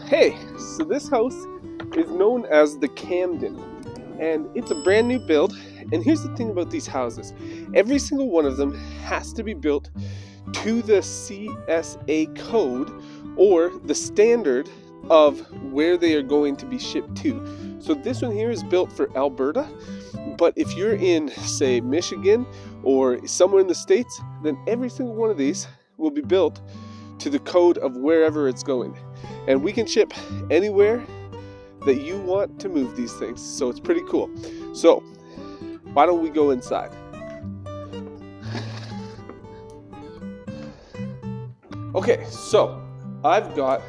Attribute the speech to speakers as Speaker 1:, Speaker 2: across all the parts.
Speaker 1: Hey, so this house is known as the Camden, and it's a brand new build. And here's the thing about these houses, every single one of them has to be built to the CSA code or the standard of where they are going to be shipped to. So this one here is built for Alberta, but if you're in, say, Michigan or somewhere in the States, then every single one of these will be built to the code of wherever it's going. And we can ship anywhere that you want to move these things. So it's pretty cool. So why don't we go inside? Okay, so I've got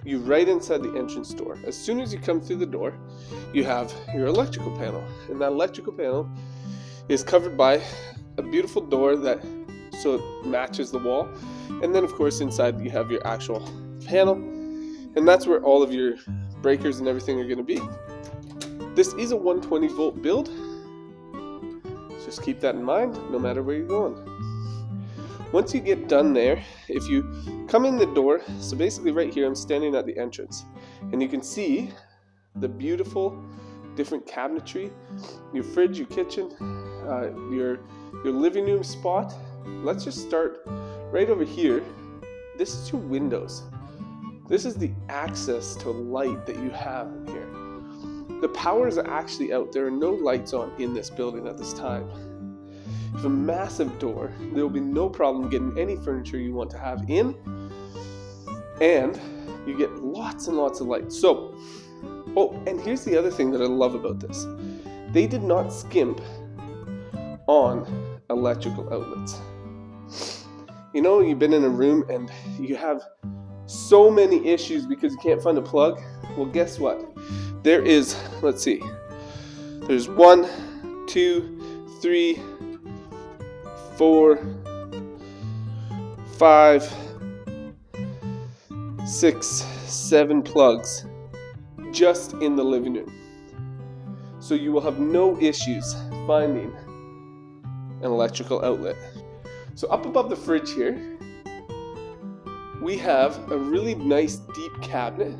Speaker 1: you right inside the entrance door. As soon as you come through the door, you have your electrical panel. And that electrical panel is covered by a beautiful door that so it matches the wall. And then of course inside you have your actual panel. And that's where all of your breakers and everything are going to be. This is a 120 volt build. Just keep that in mind no matter where you're going. Once you get done there, if you come in the door, so basically right here I'm standing at the entrance, and you can see the beautiful different cabinetry, your fridge, your kitchen, your living room spot. Let's just start right over here. This is your windows. This is the access to light that you have in here. The power is actually out. There are no lights on in this building at this time. You have a massive door. There will be no problem getting any furniture you want to have in. And you get lots and lots of light. So, and here's the other thing that I love about this. They did not skimp on electrical outlets. You know, you've been in a room and you have so many issues because you can't find a plug. Well, guess what? There is, let's see, there's 1, 2, 3, 4, 5, 6, 7 plugs just in the living room. So you will have no issues finding an electrical outlet. So up above the fridge here, we have a really nice deep cabinet.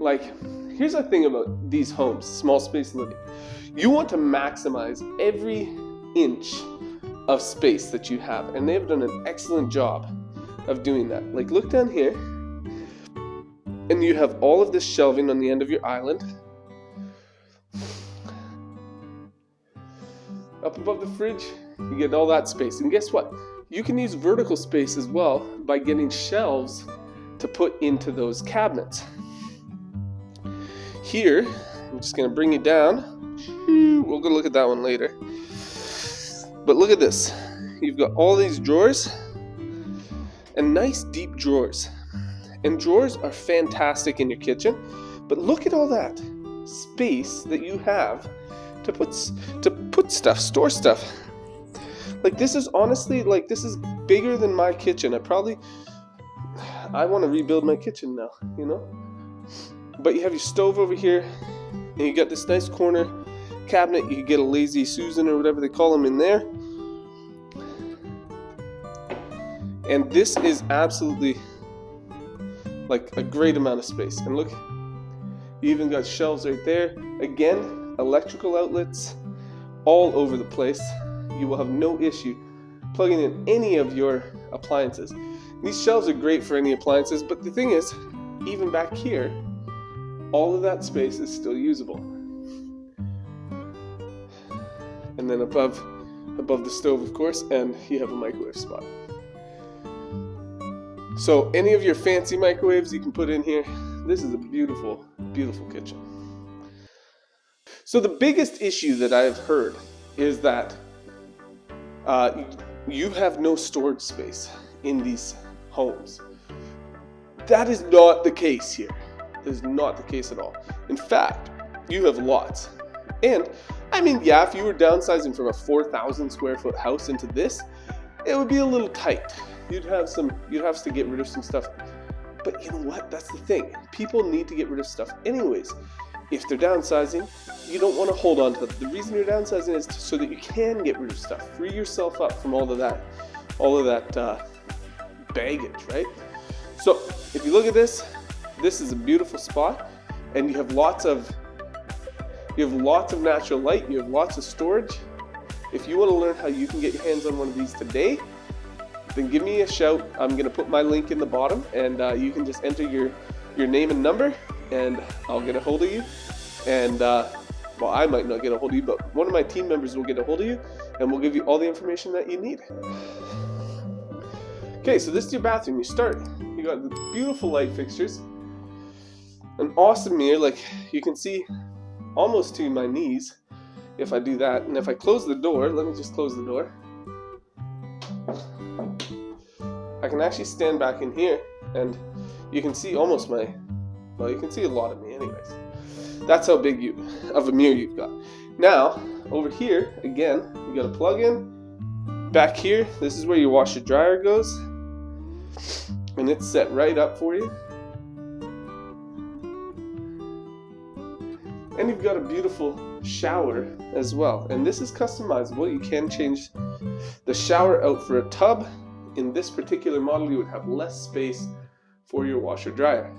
Speaker 1: Like, here's the thing about these homes, small space living. You want to maximize every inch of space that you have, and they've done an excellent job of doing that. Like, look down here, and you have all of this shelving on the end of your island. Up above the fridge, you get all that space. And guess what? You can use vertical space as well by getting shelves to put into those cabinets. Here, I'm just going to bring you down. We'll go look at that one later. But look at this. You've got all these drawers and nice deep drawers. And drawers are fantastic in your kitchen. But look at all that space that you have to put stuff, store stuff. Like, this is honestly, like, this is bigger than my kitchen. I want to rebuild my kitchen now, you know? But you have your stove over here, and you got this nice corner cabinet. You can get a Lazy Susan or whatever they call them in there. And this is absolutely, like, a great amount of space. And look, you even got shelves right there. Again, electrical outlets all over the place. You will have no issue plugging in any of your appliances. These shelves are great for any appliances, but the thing is, even back here, all of that space is still usable. And then above the stove, of course, and you have a microwave spot. So any of your fancy microwaves you can put in here. This is a beautiful, beautiful kitchen. So the biggest issue that I've heard is that you have no storage space in these homes. That is not the case here. That is not the case at all. In fact, you have lots. And I mean, yeah, if you were downsizing from a 4,000 square foot house into this, it would be a little tight. You'd have to get rid of some stuff. But you know what? That's the thing. People need to get rid of stuff anyways. If they're downsizing, you don't want to hold on to it. The reason you're downsizing is so that you can get rid of stuff. Free yourself up from all of that baggage, right? So if you look at this, this is a beautiful spot, and you have lots of natural light, you have lots of storage. If you want to learn how you can get your hands on one of these today, then give me a shout. I'm going to put my link in the bottom, and you can just enter your name and number, and I'll get a hold of you. And well, I might not get a hold of you, but one of my team members will get a hold of you, and we'll give you all the information that you need. Okay, so this is your bathroom. You got the beautiful light fixtures, an awesome mirror, like you can see almost to my knees if I do that. And if I close the door, let me just close the door, I can actually stand back in here, and you can see almost you can see a lot of me anyways. That's how big of a mirror you've got. Now, over here, again, you got a plug in. Back here, this is where your washer dryer goes, and it's set right up for you. And you've got a beautiful shower as well, and this is customizable. You can change the shower out for a tub. In this particular model, you would have less space for your washer dryer.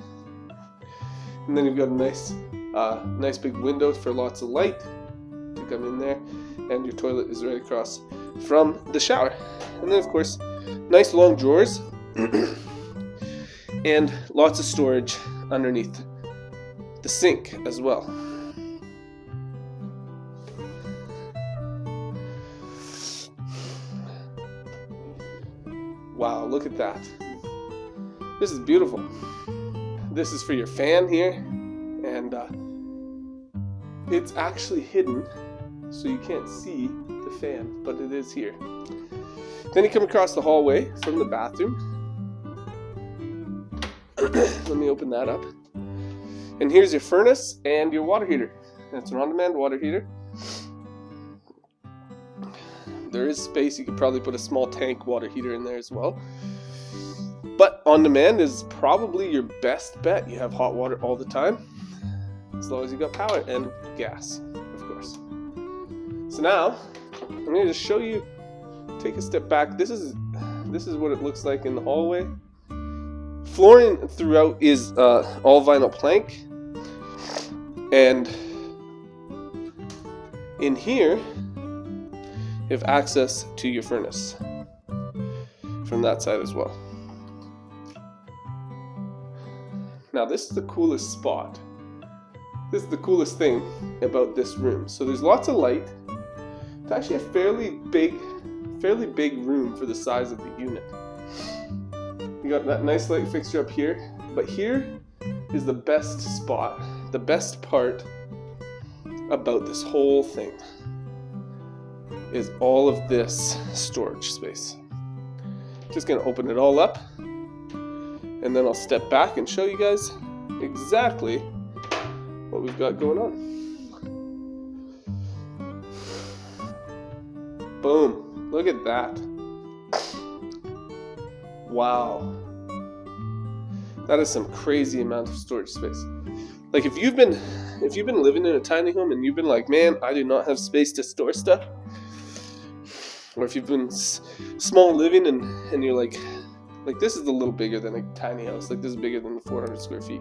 Speaker 1: And then you've got a nice big window for lots of light to come in there, and your toilet is right across from the shower. And then of course, nice long drawers and lots of storage underneath the sink as well. Wow, look at that. This is beautiful. This is for your fan here, and it's actually hidden, so you can't see the fan, but it is here. Then you come across the hallway from the bathroom. Let me open that up. And here's your furnace and your water heater. It's an on-demand water heater. There is space. You could probably put a small tank water heater in there as well. But on demand is probably your best bet. You have hot water all the time, as long as you got power and gas, of course. So now, I'm going to just show you, take a step back. This is what it looks like in the hallway. Flooring throughout is all vinyl plank. And in here, you have access to your furnace from that side as well. Now this is the coolest spot. This is the coolest thing about this room. So there's lots of light. It's actually a fairly big room for the size of the unit. You got that nice light fixture up here, but here is the best spot, the best part about this whole thing is all of this storage space. Just gonna open it all up, and then I'll step back and show you guys exactly what we've got going on. Boom, look at that. Wow. That is some crazy amount of storage space. Like if you've been living in a tiny home and you've been like, man, I do not have space to store stuff, or if you've been small living and you're like this is a little bigger than a tiny house, like this is bigger than the 400 square feet.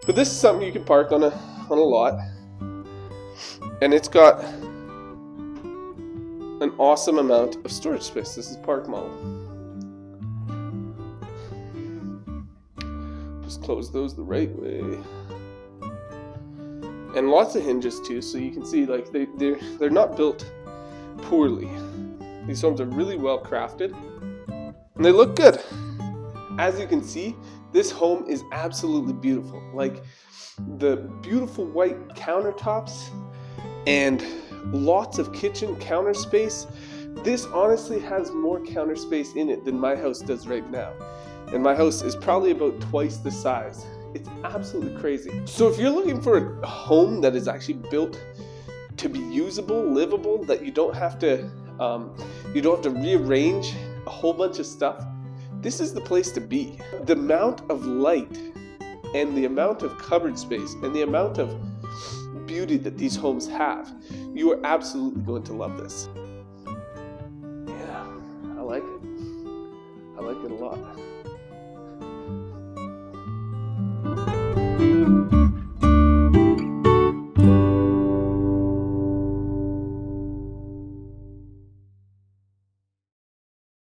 Speaker 1: But this is something you can park on a lot, and it's got an awesome amount of storage space. This is park model. Just close those the right way. And lots of hinges too, so you can see like they're not built poorly. These homes are really well crafted, and they look good. As you can see, this home is absolutely beautiful. Like the beautiful white countertops and lots of kitchen counter space. This honestly has more counter space in it than my house does right now. And my house is probably about twice the size. It's absolutely crazy. So if you're looking for a home that is actually built to be usable, livable, that you don't have to rearrange a whole bunch of stuff, this is the place to be. The amount of light and the amount of cupboard space and the amount of beauty that these homes have, you are absolutely going to love this. Yeah, I like it. I like it a lot.